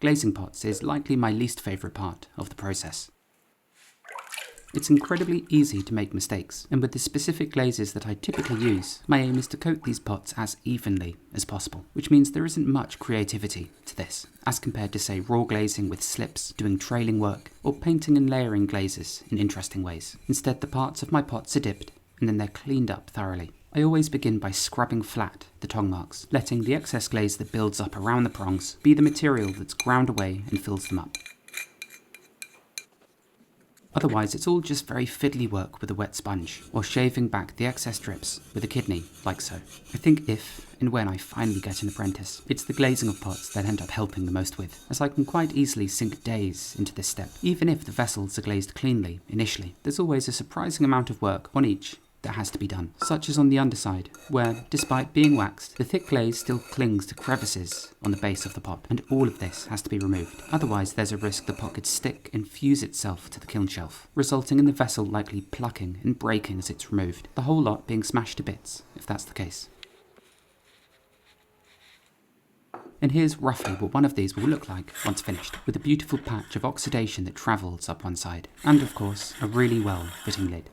Glazing pots is likely my least favourite part of the process. It's incredibly easy to make mistakes, and with the specific glazes that I typically use, my aim is to coat these pots as evenly as possible, which means there isn't much creativity to this, as compared to say raw glazing with slips, doing trailing work, or painting and layering glazes in interesting ways. Instead, the parts of my pots are dipped, and then they're cleaned up thoroughly. I always begin by scrubbing flat the tong marks, letting the excess glaze that builds up around the prongs be the material that's ground away and fills them up. Otherwise, it's all just very fiddly work with a wet sponge, or shaving back the excess drips with a kidney, like so. I think if and when I finally get an apprentice, it's the glazing of pots that I end up helping the most with, as I can quite easily sink days into this step. Even if the vessels are glazed cleanly initially, there's always a surprising amount of work on each that has to be done, such as on the underside, where, despite being waxed, the thick glaze still clings to crevices on the base of the pot, and all of this has to be removed. Otherwise, there's a risk the pot could stick and fuse itself to the kiln shelf, resulting in the vessel likely plucking and breaking as it's removed, the whole lot being smashed to bits, if that's the case. And here's roughly what one of these will look like once finished, with a beautiful patch of oxidation that travels up one side, and of course, a really well-fitting lid.